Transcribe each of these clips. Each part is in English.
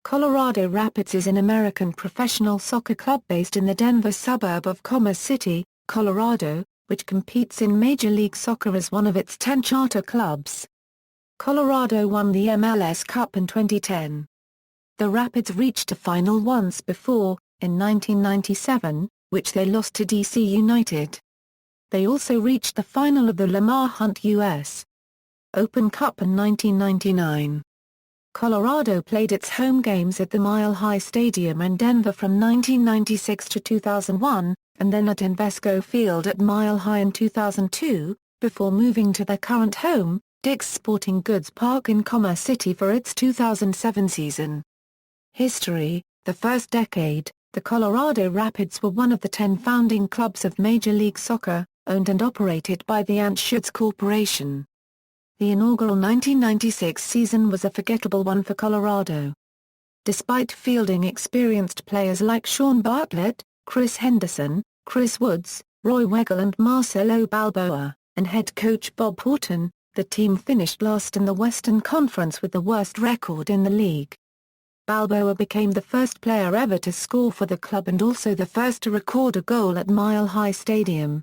Colorado Rapids is an American professional soccer club based in the Denver suburb of Commerce City, Colorado, which competes in Major League Soccer as one of its 10 charter clubs. Colorado won the MLS Cup in 2010. The Rapids reached a final once before, in 1997, which they lost to DC United. They also reached the final of the Lamar Hunt U.S. Open Cup in 1999. Colorado played its home games at the Mile High Stadium in Denver from 1996 to 2001, and then at Invesco Field at Mile High in 2002, before moving to their current home, Dick's Sporting Goods Park in Commerce City for its 2007 season. History: the first decade, the Colorado Rapids were one of the 10 founding clubs of Major League Soccer, owned and operated by the Attribution Corporation. The inaugural 1996 season was a forgettable one for Colorado. Despite fielding experienced players like Sean Bartlett, Chris Henderson, Chris Woods, Roy Weigel and Marcelo Balboa, and head coach Bob Horton, the team finished last in the Western Conference with the worst record in the league. Balboa became the first player ever to score for the club and also the first to record a goal at Mile High Stadium.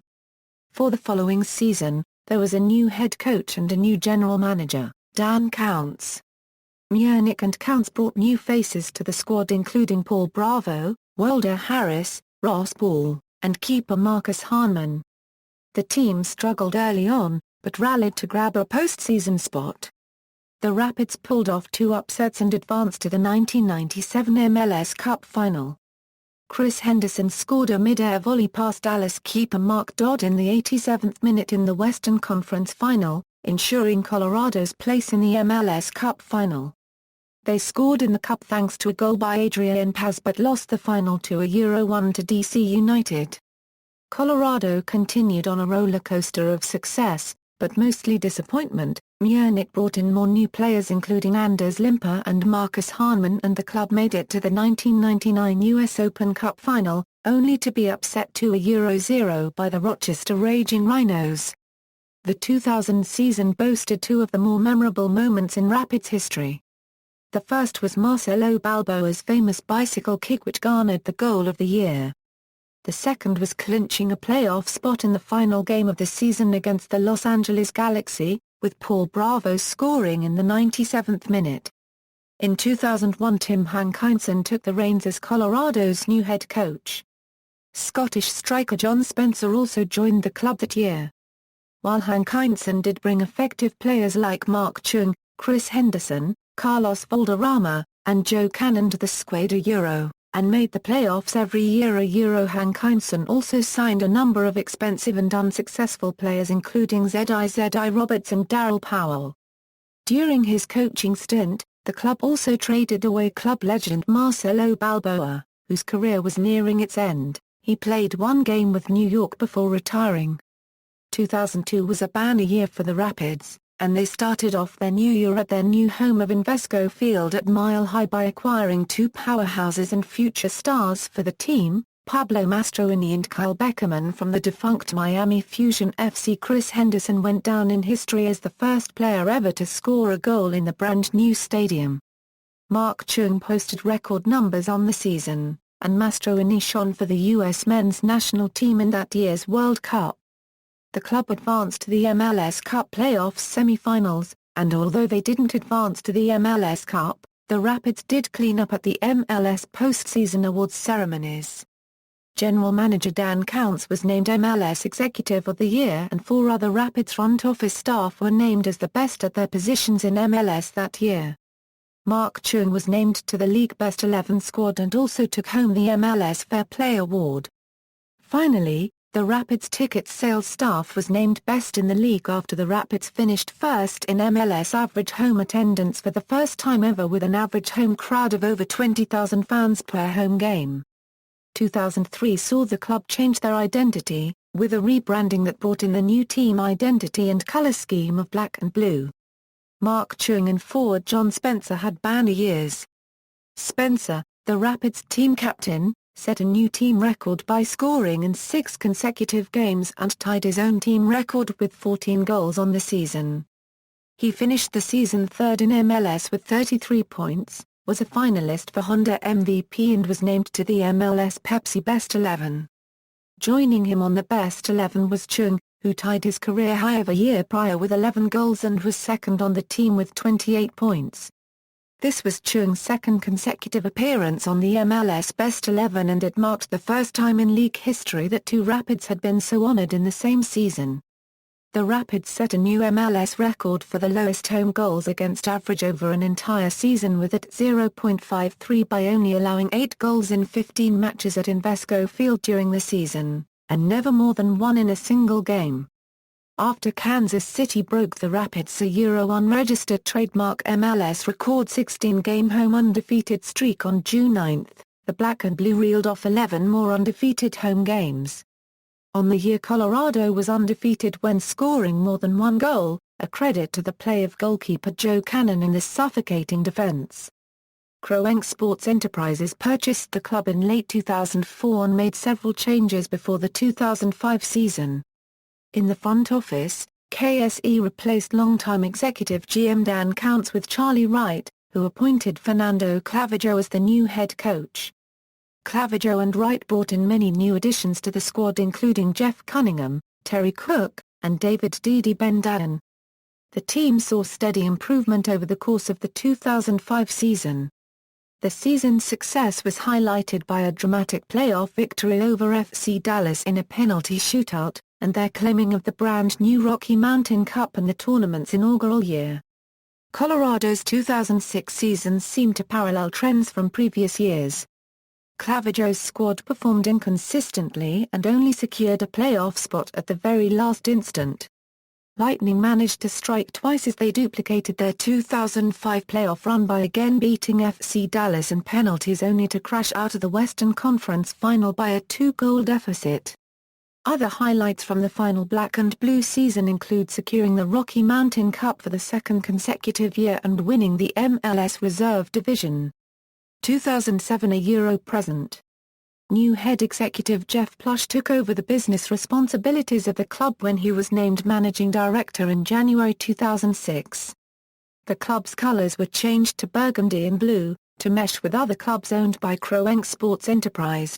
For the following season, there was a new head coach and a new general manager, Dan Counts. Miernik and Counts brought new faces to the squad including Paul Bravo, Wilder Harris, Ross Ball, and keeper Marcus Hahnemann. The team struggled early on, but rallied to grab a postseason spot. The Rapids pulled off 2 upsets and advanced to the 1997 MLS Cup final. Chris Henderson scored a mid-air volley past Dallas keeper Mark Dodd in the 87th minute in the Western Conference Final, ensuring Colorado's place in the MLS Cup final. They scored in the Cup thanks to a goal by Adrian Paz but lost the final to a Euro-1 to DC United. Colorado continued on a roller coaster of success, but mostly disappointment. Miernik brought in more new players including Anders Limper and Marcus Hahnemann, and the club made it to the 1999 U.S. Open Cup final, only to be upset 2-0 by the Rochester Raging Rhinos. The 2000 season boasted 2 of the more memorable moments in Rapids history. The first was Marcelo Balboa's famous bicycle kick which garnered the goal of the year. The second was clinching a playoff spot in the final game of the season against the Los Angeles Galaxy, with Paul Bravo scoring in the 97th minute. In 2001 Tim Hankinson took the reins as Colorado's new head coach. Scottish striker John Spencer also joined the club that year. While Hankinson did bring effective players like Mark Chung, Chris Henderson, Carlos Valderrama, and Joe Cannon to the squad and made the playoffs every year. Hankinson also signed a number of expensive and unsuccessful players including Zedi Roberts and Darryl Powell. During his coaching stint, the club also traded away club legend Marcelo Balboa, whose career was nearing its end. He played 1 game with New York before retiring. 2002 was a banner year for the Rapids, and they started off their new year at their new home of Invesco Field at Mile High by acquiring 2 powerhouses and future stars for the team, Pablo Mastroeni and Kyle Beckerman from the defunct Miami Fusion FC. Chris Henderson went down in history as the first player ever to score a goal in the brand new stadium. Mark Chung posted record numbers on the season, and Mastroeni shone for the U.S. men's national team in that year's World Cup. The club advanced to the MLS Cup playoffs semi-finals, and although they didn't advance to the MLS Cup, the Rapids did clean up at the MLS postseason awards ceremonies. General manager Dan Counts was named MLS Executive of the Year and 4 other Rapids front office staff were named as the best at their positions in MLS that year. Mark Chung was named to the League Best 11 squad and also took home the MLS Fair Play Award. Finally, the Rapids ticket sales staff was named best in the league after the Rapids finished first in MLS average home attendance for the first time ever with an average home crowd of over 20,000 fans per home game. 2003 saw the club change their identity, with a rebranding that brought in the new team identity and color scheme of black and blue. Mark Chung and forward John Spencer had banner years. Spencer, the Rapids team captain, set a new team record by scoring in 6 consecutive games and tied his own team record with 14 goals on the season. He finished the season 3rd in MLS with 33 points, was a finalist for Honda MVP and was named to the MLS Pepsi Best 11. Joining him on the Best 11 was Chung, who tied his career high of a year prior with 11 goals and was second on the team with 28 points. This was Chung's second consecutive appearance on the MLS Best 11 and it marked the first time in league history that two Rapids had been so honored in the same season. The Rapids set a new MLS record for the lowest home goals against average over an entire season with at 0.53 by only allowing 8 goals in 15 matches at Invesco Field during the season, and never more than one in a single game. After Kansas City broke the Rapids' unregistered trademark MLS record 16-game home undefeated streak on June 9, the Black and Blue reeled off 11 more undefeated home games. On the year Colorado was undefeated when scoring more than one goal, a credit to the play of goalkeeper Joe Cannon in the suffocating defense. Kroenke Sports Enterprises purchased the club in late 2004 and made several changes before the 2005 season. In the front office, KSE replaced longtime executive GM Dan Counts with Charlie Wright, who appointed Fernando Clavijo as the new head coach. Clavijo and Wright brought in many new additions to the squad including Jeff Cunningham, Terry Cook, and David Didi Ben-Dayan. The team saw steady improvement over the course of the 2005 season. The season's success was highlighted by a dramatic playoff victory over FC Dallas in a penalty shootout, and their claiming of the brand new Rocky Mountain Cup in the tournament's inaugural year. Colorado's 2006 season seemed to parallel trends from previous years. Clavijo's squad performed inconsistently and only secured a playoff spot at the very last instant. Lightning managed to strike twice as they duplicated their 2005 playoff run by again beating FC Dallas in penalties only to crash out of the Western Conference Final by a 2-goal deficit. Other highlights from the final Black and Blue season include securing the Rocky Mountain Cup for the second consecutive year and winning the MLS Reserve Division. 2007 Euro present. New head executive Jeff Plush took over the business responsibilities of the club when he was named managing director in January 2006. The club's colors were changed to burgundy and blue, to mesh with other clubs owned by Kroenke Sports Enterprise.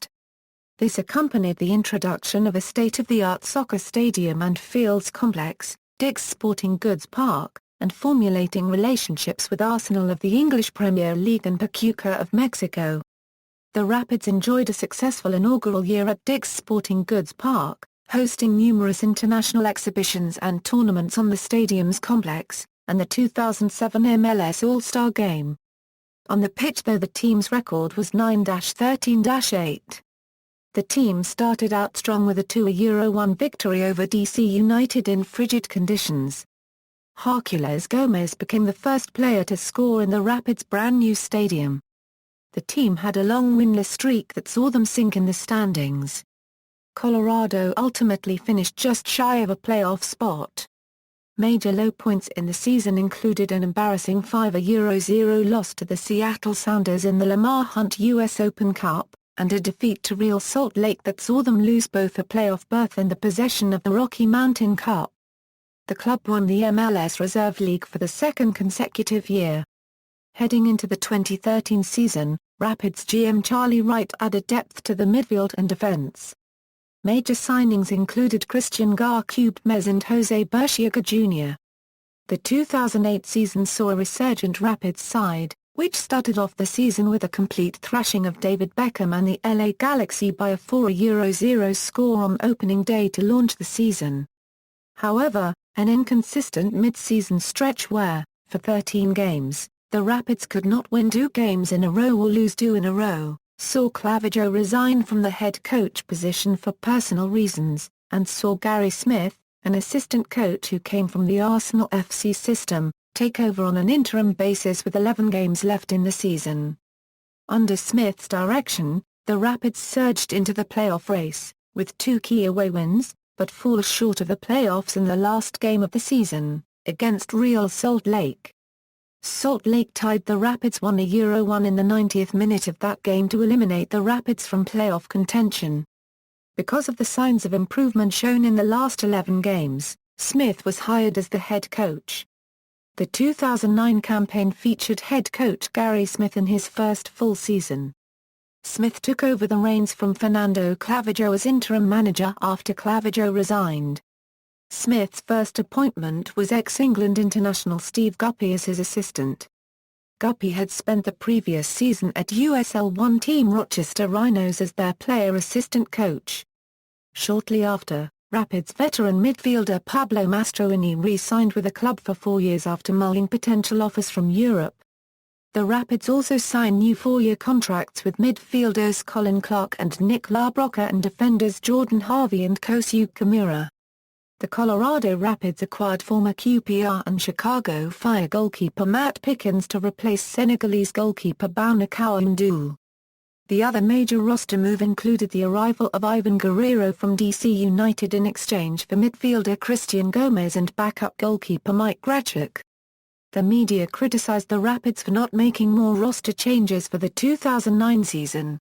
This accompanied the introduction of a state-of-the-art soccer stadium and fields complex, Dick's Sporting Goods Park, and formulating relationships with Arsenal of the English Premier League and Pachuca of Mexico. The Rapids enjoyed a successful inaugural year at Dick's Sporting Goods Park, hosting numerous international exhibitions and tournaments on the stadium's complex, and the 2007 MLS All-Star Game. On the pitch though the team's record was 9-13-8. The team started out strong with a 2-1 victory over DC United in frigid conditions. Herculez Gomez became the first player to score in the Rapids' brand-new stadium. The team had a long winless streak that saw them sink in the standings. Colorado ultimately finished just shy of a playoff spot. Major low points in the season included an embarrassing 5-0 loss to the Seattle Sounders in the Lamar Hunt U.S. Open Cup, and a defeat to Real Salt Lake that saw them lose both a playoff berth and the possession of the Rocky Mountain Cup. The club won the MLS Reserve League for the second consecutive year. Heading into the 2013 season, Rapids GM Charlie Wright added depth to the midfield and defense. Major signings included Christian Garcubes and Jose Berchiaga Jr. The 2008 season saw a resurgent Rapids side, which started off the season with a complete thrashing of David Beckham and the LA Galaxy by a 4-0 score on opening day to launch the season. However, an inconsistent mid-season stretch where, for 13 games, the Rapids could not win 2 games in a row or lose 2 in a row, saw Clavijo resign from the head coach position for personal reasons, and saw Gary Smith, an assistant coach who came from the Arsenal FC system, take over on an interim basis with 11 games left in the season. Under Smith's direction, the Rapids surged into the playoff race, with 2 key away wins, but fall short of the playoffs in the last game of the season, against Real Salt Lake. Salt Lake tied the Rapids 1-1 in the 90th minute of that game to eliminate the Rapids from playoff contention. Because of the signs of improvement shown in the last 11 games, Smith was hired as the head coach. The 2009 campaign featured head coach Gary Smith in his first full season. Smith took over the reins from Fernando Clavijo as interim manager after Clavijo resigned. Smith's first appointment was ex-England international Steve Guppy as his assistant. Guppy had spent the previous season at USL One team Rochester Rhinos as their player-assistant coach. Shortly after, Rapids veteran midfielder Pablo Mastroeni re-signed with the club for 4 years after mulling potential offers from Europe. The Rapids also signed new 4-year contracts with midfielders Colin Clark and Nick LaBrocca and defenders Jordan Harvey and Kosuke Kimura. The Colorado Rapids acquired former QPR and Chicago Fire goalkeeper Matt Pickens to replace Senegalese goalkeeper Bounakawa Ndoul. The other major roster move included the arrival of Ivan Guerrero from DC United in exchange for midfielder Christian Gomez and backup goalkeeper Mike Grachuk. The media criticized the Rapids for not making more roster changes for the 2009 season.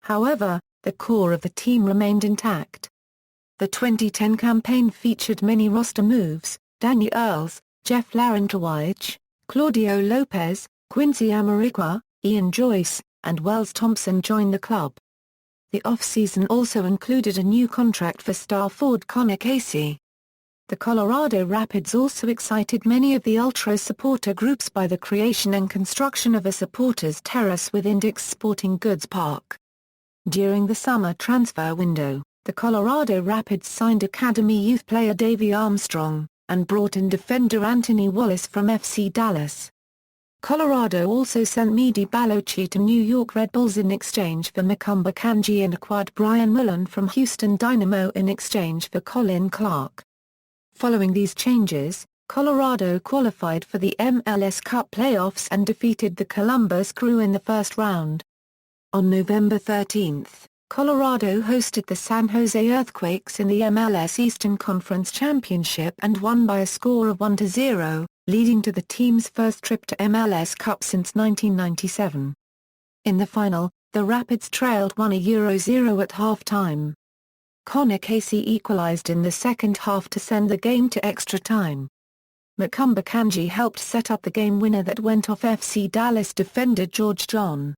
However, the core of the team remained intact. The 2010 campaign featured many roster moves: Danny Earls, Jeff Larentowicz, Claudio Lopez, Quincy Amarikwa, Ian Joyce, and Wells Thompson joined the club. The off-season also included a new contract for star forward Connor Casey. The Colorado Rapids also excited many of the Ultras supporter groups by the creation and construction of a supporters terrace within Dick's Sporting Goods Park. During the summer transfer window, the Colorado Rapids signed academy youth player Davey Armstrong, and brought in defender Anthony Wallace from FC Dallas. Colorado also sent Mehdi Balochi to New York Red Bulls in exchange for Makumba Kanji and acquired Brian Mullen from Houston Dynamo in exchange for Colin Clark. Following these changes, Colorado qualified for the MLS Cup playoffs and defeated the Columbus Crew in the first round. On November 13, Colorado hosted the San Jose Earthquakes in the MLS Eastern Conference Championship and won by a score of 1-0, leading to the team's first trip to MLS Cup since 1997. In the final, the Rapids trailed 1-0 at halftime. Connor Casey equalized in the second half to send the game to extra time. Makumba Kanji helped set up the game winner that went off FC Dallas defender George John.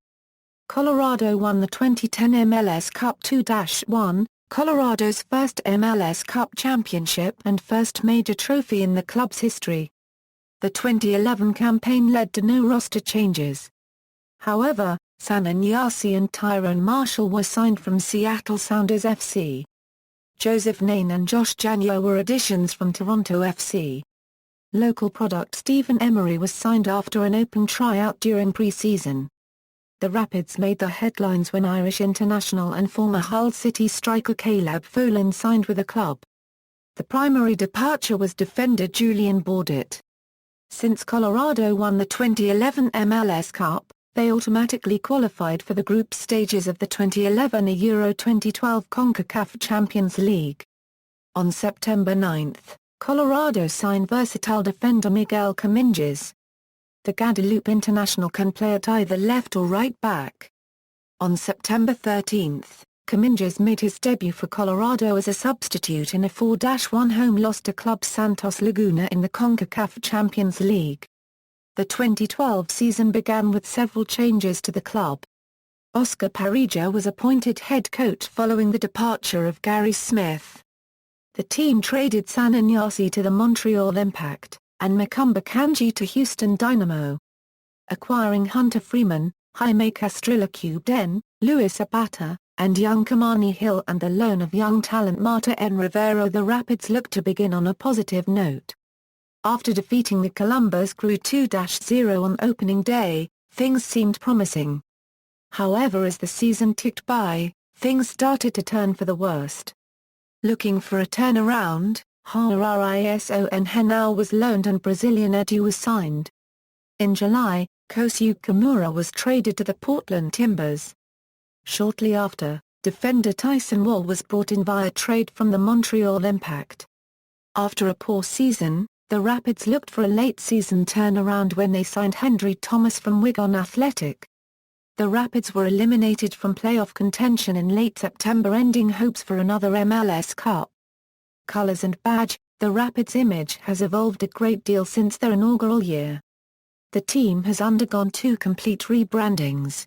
Colorado won the 2010 MLS Cup 2-1, Colorado's first MLS Cup championship and first major trophy in the club's history. The 2011 campaign led to no roster changes. However, Sana Nyasi and Tyrone Marshall were signed from Seattle Sounders FC. Joseph Nain and Josh Janyo were additions from Toronto FC. Local product Stephen Emery was signed after an open tryout during pre-season. The Rapids made the headlines when Irish international and former Hull City striker Caleb Folin signed with the club. The primary departure was defender Julian Bordet. Since Colorado won the 2011 MLS Cup, they automatically qualified for the group stages of the 2011 Euro 2012 CONCACAF Champions League. On September 9, Colorado signed versatile defender Miguel Caminges. The Guadeloupe international can play at either left or right back. On September 13, Caminges made his debut for Colorado as a substitute in a 4-1 home loss to Club Santos Laguna in the CONCACAF Champions League. The 2012 season began with several changes to the club. Oscar Parija was appointed head coach following the departure of Gary Smith. The team traded Sana Nyasi to the Montreal Impact, and Makumba Kanji to Houston Dynamo. Acquiring Hunter Freeman, Jaime Castrillo-Cubden, Luis Abata, and young Kamani Hill and the loan of young talent Marta N. Rivero, the Rapids looked to begin on a positive note. After defeating the Columbus Crew 2-0 on opening day, things seemed promising. However, as the season ticked by, things started to turn for the worst. Looking for a turnaround, Harison Henao was loaned and Brazilian Edu was signed. In July, Kosuke Kimura was traded to the Portland Timbers. Shortly after, defender Tyson Wall was brought in via trade from the Montreal Impact. After a poor season, the Rapids looked for a late-season turnaround when they signed Hendry Thomas from Wigan Athletic. The Rapids were eliminated from playoff contention in late September, ending hopes for another MLS Cup. Colors and badge, the Rapids' image has evolved a great deal since their inaugural year. The team has undergone two complete rebrandings.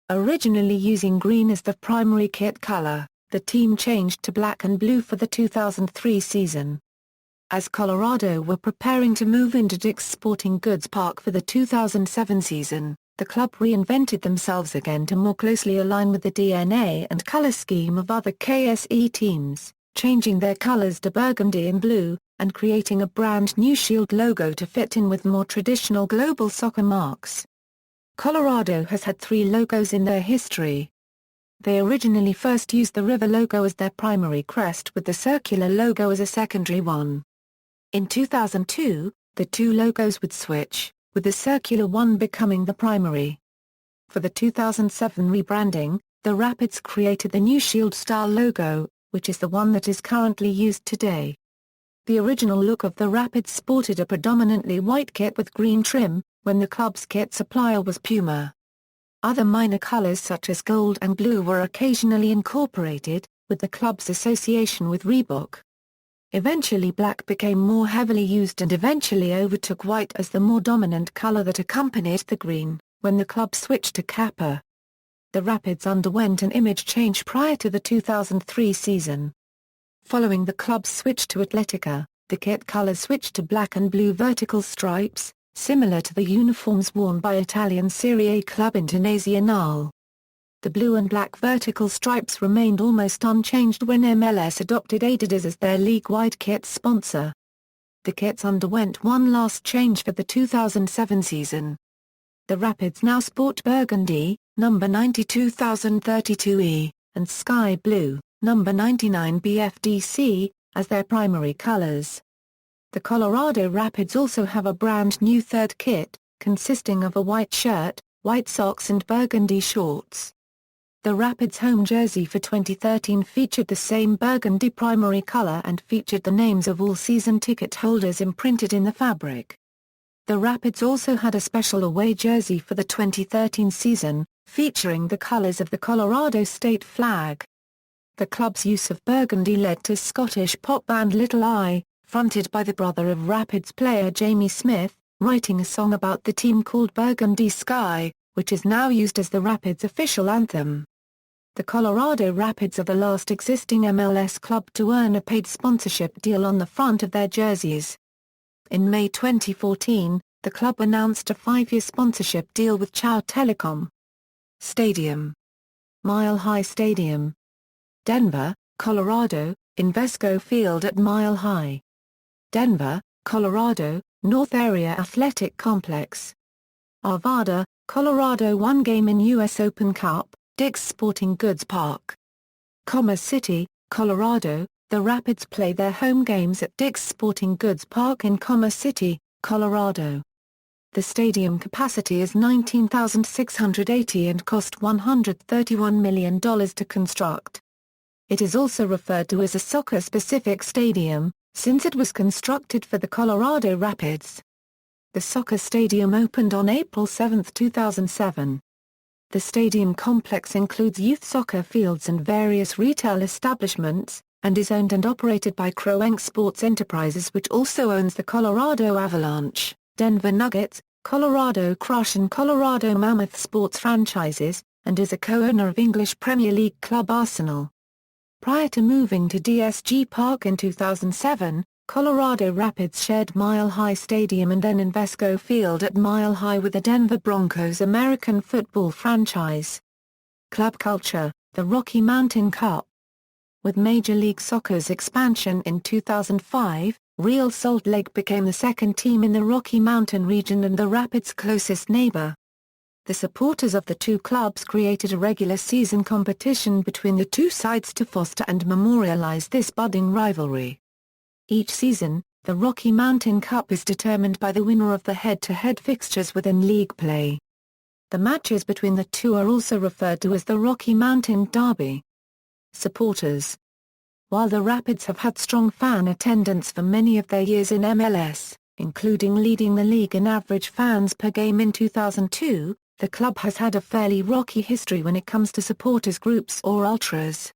Originally using green as the primary kit color, the team changed to black and blue for the 2003 season. As Colorado were preparing to move into Dick's Sporting Goods Park for the 2007 season, the club reinvented themselves again to more closely align with the DNA and color scheme of other KSE teams, changing their colors to burgundy and blue, and creating a brand new shield logo to fit in with more traditional global soccer marks. Colorado has had three logos in their history. They originally first used the river logo as their primary crest with the circular logo as a secondary one. In 2002, the two logos would switch, with the circular one becoming the primary. For the 2007 rebranding, the Rapids created the new shield-style logo, which is the one that is currently used today. The original look of the Rapids sported a predominantly white kit with green trim, when the club's kit supplier was Puma. Other minor colors such as gold and blue were occasionally incorporated, with the club's association with Reebok. Eventually black became more heavily used and eventually overtook white as the more dominant color that accompanied the green, when the club switched to Kappa. The Rapids underwent an image change prior to the 2003 season. Following the club's switch to Atletica, the kit colors switched to black and blue vertical stripes, similar to the uniforms worn by Italian Serie A club Internazionale. The blue and black vertical stripes remained almost unchanged when MLS adopted Adidas as their league-wide kit sponsor. The kits underwent one last change for the 2007 season. The Rapids now sport burgundy, number 92032E, and sky blue, number 99 BFDC, as their primary colors. The Colorado Rapids also have a brand new third kit, consisting of a white shirt, white socks and burgundy shorts. The Rapids home jersey for 2013 featured the same burgundy primary color and featured the names of all season ticket holders imprinted in the fabric. The Rapids also had a special away jersey for the 2013 season, featuring the colors of the Colorado state flag. The club's use of burgundy led to Scottish pop band Little I, fronted by the brother of Rapids player Jamie Smith, writing a song about the team called Burgundy Sky, which is now used as the Rapids' official anthem. The Colorado Rapids are the last existing MLS club to earn a paid sponsorship deal on the front of their jerseys. In May 2014, the club announced a 5-year sponsorship deal with Chow Telecom. Stadium: Mile High Stadium, Denver, Colorado, Invesco Field at Mile High. Denver, Colorado, North Area Athletic Complex. Arvada, Colorado. One game in U.S. Open Cup, Dick's Sporting Goods Park. Commerce City, Colorado. The Rapids play their home games at Dick's Sporting Goods Park in Commerce City, Colorado. The stadium capacity is 19,680 and cost $131 million to construct. It is also referred to as a soccer-specific stadium, since it was constructed for the Colorado Rapids. The soccer stadium opened on April 7, 2007. The stadium complex includes youth soccer fields and various retail establishments, and is owned and operated by Kroenke Sports Enterprises, which also owns the Colorado Avalanche, Denver Nuggets, Colorado Crush and Colorado Mammoth sports franchises, and is a co-owner of English Premier League club Arsenal. Prior to moving to DSG Park in 2007, Colorado Rapids shared Mile High Stadium and then Invesco Field at Mile High with the Denver Broncos American football franchise. Club culture: the Rocky Mountain Cup. With Major League Soccer's expansion in 2005, Real Salt Lake became the second team in the Rocky Mountain region and the Rapids' closest neighbor. The supporters of the two clubs created a regular season competition between the two sides to foster and memorialize this budding rivalry. Each season, the Rocky Mountain Cup is determined by the winner of the head-to-head fixtures within league play. The matches between the two are also referred to as the Rocky Mountain Derby. Supporters: while the Rapids have had strong fan attendance for many of their years in MLS, including leading the league in average fans per game in 2002, the club has had a fairly rocky history when it comes to supporters groups or ultras.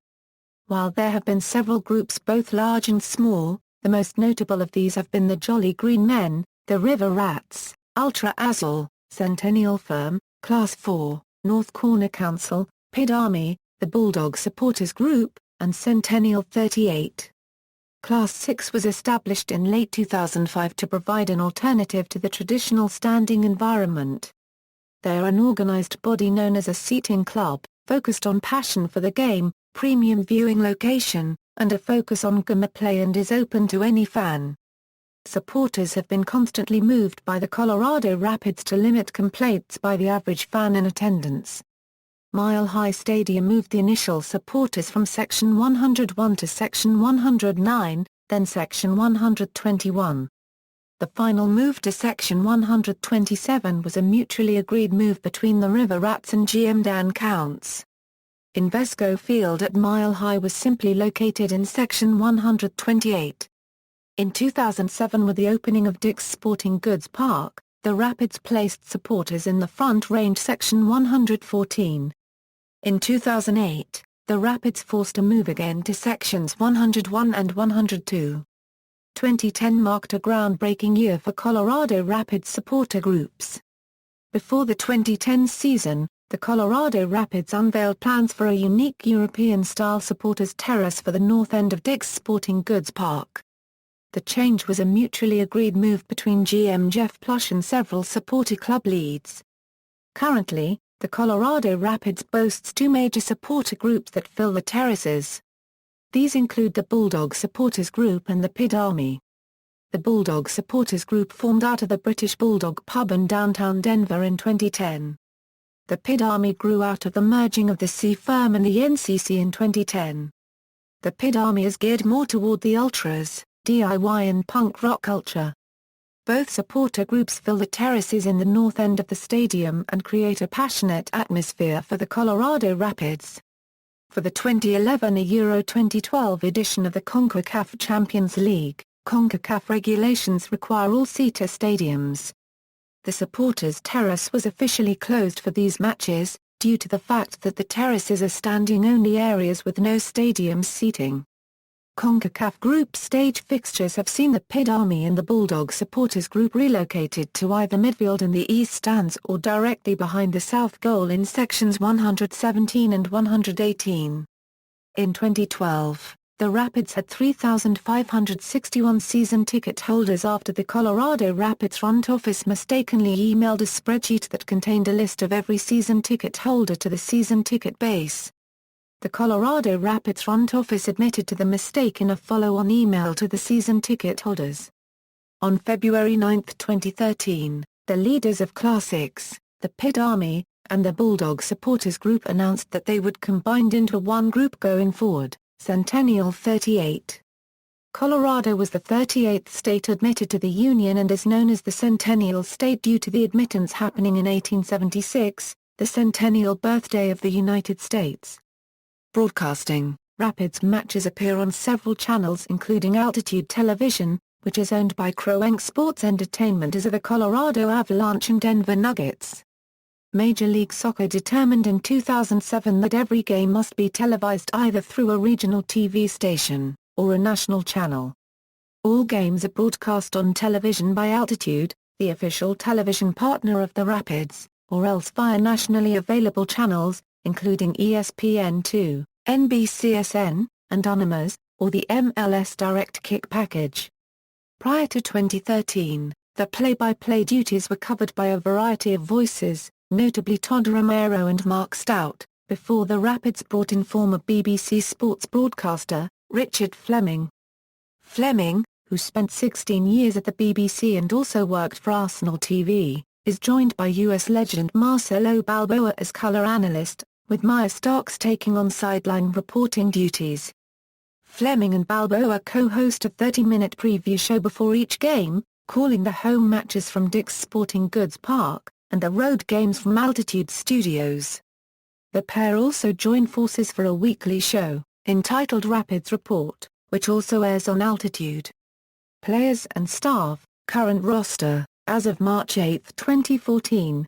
While there have been several groups both large and small, The most notable of these have been the Jolly Green Men, the River Rats, Ultra Azul, Centennial Firm, Class 4, North Corner Council, Pid Army, the Bulldog Supporters Group, and Centennial 38. Class 6 was established in late 2005 to provide an alternative to the traditional standing environment. They are an organized body known as a seating club, focused on passion for the game, premium viewing location, and a focus on gameplay, and is open to any fan. Supporters have been constantly moved by the Colorado Rapids to limit complaints by the average fan in attendance. Mile High Stadium moved the initial supporters from Section 101 to Section 109, then Section 121. The final move to Section 127 was a mutually agreed move between the River Rats and GM Dan Counts. Invesco Field at Mile High was simply located in Section 128. In 2007, with the opening of Dick's Sporting Goods Park, the Rapids placed supporters in the Front Range Section 114. In 2008, the Rapids forced a move again to Sections 101 and 102. 2010 marked a groundbreaking year for Colorado Rapids supporter groups. Before the 2010 season, the Colorado Rapids unveiled plans for a unique European-style supporters terrace for the north end of Dick's Sporting Goods Park. The change was a mutually agreed move between GM Jeff Plush and several supporter club leads. Currently, the Colorado Rapids boasts two major supporter groups that fill the terraces. These include the Bulldog Supporters Group and the Pid Army. The Bulldog Supporters Group formed out of the British Bulldog Pub in downtown Denver in 2010. The Pid Army grew out of the merging of the C Firm and the NCC in 2010. The Pid Army is geared more toward the ultras, DIY and punk rock culture. Both supporter groups fill the terraces in the north end of the stadium and create a passionate atmosphere for the Colorado Rapids. For the 2011 Euro 2012 edition of the CONCACAF Champions League, CONCACAF regulations require all-seater stadiums. The supporters' terrace was officially closed for these matches, due to the fact that the terraces are standing-only areas with no stadium seating. CONCACAF Group stage fixtures have seen the Pid Army and the Bulldog Supporters Group relocated to either midfield in the east stands or directly behind the south goal in sections 117 and 118. In 2012, the Rapids had 3,561 season ticket holders after the Colorado Rapids front office mistakenly emailed a spreadsheet that contained a list of every season ticket holder to the season ticket base. The Colorado Rapids front office admitted to the mistake in a follow-on email to the season ticket holders. On February 9, 2013, the leaders of Class 6, the Pid Army, and the Bulldog Supporters Group announced that they would combine into one group going forward, Centennial 38. Colorado was the 38th state admitted to the Union and is known as the Centennial State due to the admittance happening in 1876, the centennial birthday of the United States. Broadcasting: Rapids matches appear on several channels including Altitude Television, which is owned by Crowenk Sports Entertainment as are the Colorado Avalanche and Denver Nuggets. Major League Soccer determined in 2007 that every game must be televised either through a regional TV station, or a national channel. All games are broadcast on television by Altitude, the official television partner of the Rapids, or else via nationally available channels, including ESPN2, NBCSN, and Unimas, or the MLS Direct Kick package. Prior to 2013, the play-by-play duties were covered by a variety of voices, notably Todd Romero and Mark Stout, before the Rapids brought in former BBC Sports broadcaster, Richard Fleming. Fleming, who spent 16 years at the BBC and also worked for Arsenal TV, is joined by U.S. legend Marcelo Balboa as color analyst, with Maya Starks taking on sideline reporting duties. Fleming and Balboa co-host a 30-minute preview show before each game, calling the home matches from Dick's Sporting Goods Park, and the road games from Altitude Studios. The pair also join forces for a weekly show, entitled Rapids Report, which also airs on Altitude. Players and staff, current roster, as of March 8, 2014.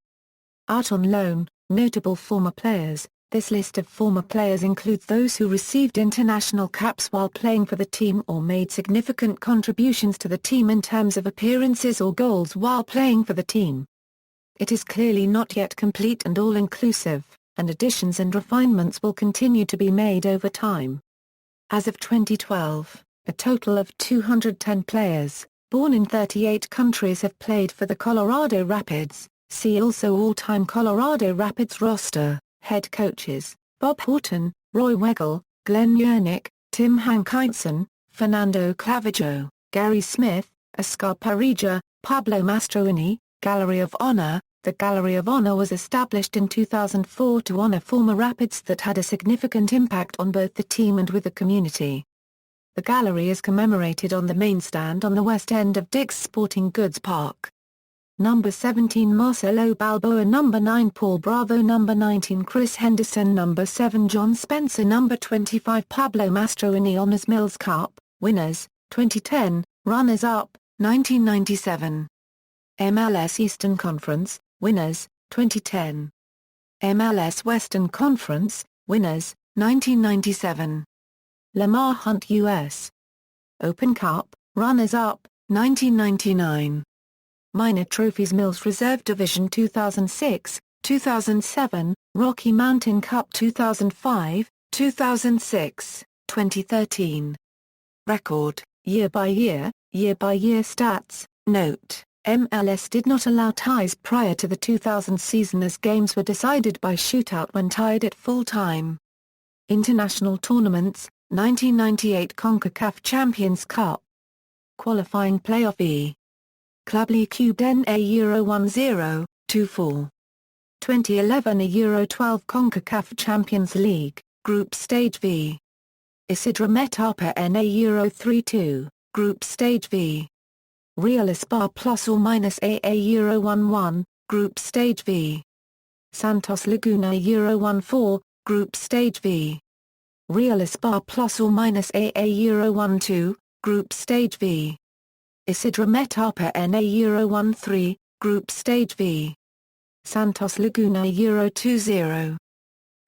Out on loan, notable former players, This list of former players includes those who received international caps while playing for the team or made significant contributions to the team in terms of appearances or goals while playing for the team. It is clearly not yet complete and all-inclusive, and additions and refinements will continue to be made over time. As of 2012, a total of 210 players, born in 38 countries, have played for the Colorado Rapids. See also all-time Colorado Rapids roster. Head coaches: Bob Horton, Roy Weigel, Glenn Yernick, Tim Hankinson, Fernando Clavijo, Gary Smith, Oscar Parija, Pablo Mastroeni. Gallery of Honor. The Gallery of Honor was established in 2004 to honor former Rapids that had a significant impact on both the team and with the community. The gallery is commemorated on the main stand on the west end of Dick's Sporting Goods Park. Number 17 Marcelo Balboa, number 9 Paul Bravo, number 19 Chris Henderson, number 7 John Spencer, number 25 Pablo Mastroeni. Honors MLS Cup winners 2010, runners-up 1997. MLS Eastern Conference winners 2010. MLS Western Conference winners 1997. Lamar Hunt U.S. Open Cup runners-up 1999. Minor trophies: Mills Reserve Division 2006, 2007, Rocky Mountain Cup 2005, 2006, 2013. Record, year-by-year stats. Note: MLS did not allow ties prior to the 2000 season as games were decided by shootout when tied at full time. International tournaments: 1998 CONCACAF Champions Cup. Qualifying playoff E. Club League Cubed NA Euro 10-24. 2011 a Euro 12 CONCACAF Champions League, Group Stage V. Isidra Metapa NA Euro 3-2, Group Stage V. Real Espoir plus or minus AA Euro 1-1, Group Stage V. Santos Laguna Euro 1-4, Group Stage V. Real Espoir plus or minus AA Euro 1-2, Group Stage V. Isidra Metapa NA Euro 1-3, Group Stage V. Santos Laguna Euro 2-0.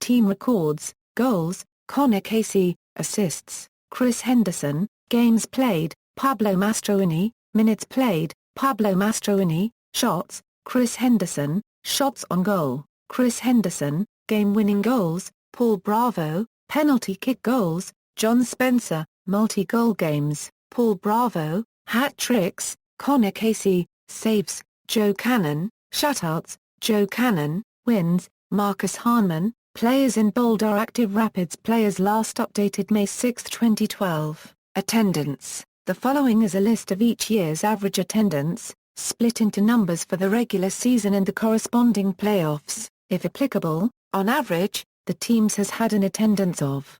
Team records: goals, Connor Casey; assists, Chris Henderson; games played, Pablo Mastroeni; minutes played, Pablo Mastroeni; shots, Chris Henderson; shots on goal, Chris Henderson; game-winning goals, Paul Bravo; penalty kick goals, John Spencer; multi-goal games, Paul Bravo; hat-tricks, Connor Casey; saves, Joe Cannon; shutouts, Joe Cannon; wins, Marcus Hahnemann. Players in bold are active Rapids players last updated May 6, 2012. Attendance: the following is a list of each year's average attendance, split into numbers for the regular season and the corresponding playoffs. If applicable, on average, the teams has had an attendance of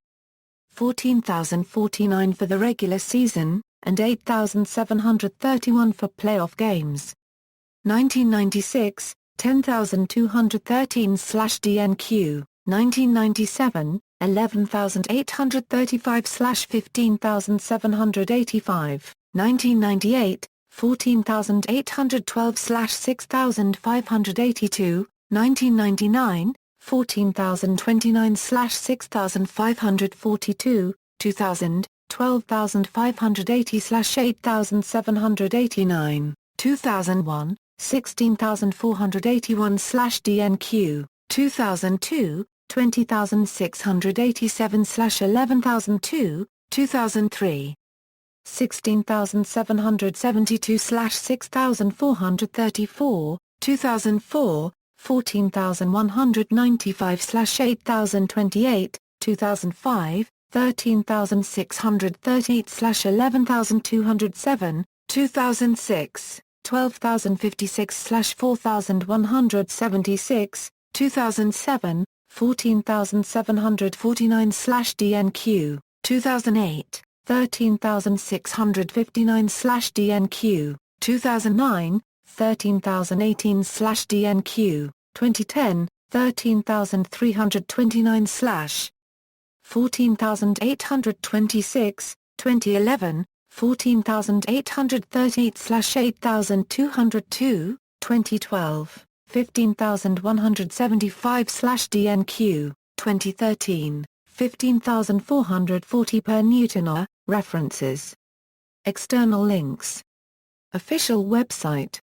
14,049 for the regular season, and 8,731 for playoff games. 1996, 10,213/DNQ, 1997, 11,835/15,785, 1998, 14,812/6,582, 1999, 14,029/6,542, 2000, 12,580/8,789, 2001, 16,481/DNQ, 2002, 20,687/11,002, 2003. 16,772/6,434, 2004, 14,195/8,028, 2005, 13,638/11,207, 2006, 12,056/4,176, 2007, 14,749/DNQ, 2008, 13,659/DNQ, 2009, 13,018/DNQ, 2010, 13,329/. 14,826, 2011, 14,838/8,202, 2012, 15,175/DNQ, 2013, 15,440 per Newton. References. External links. Official website.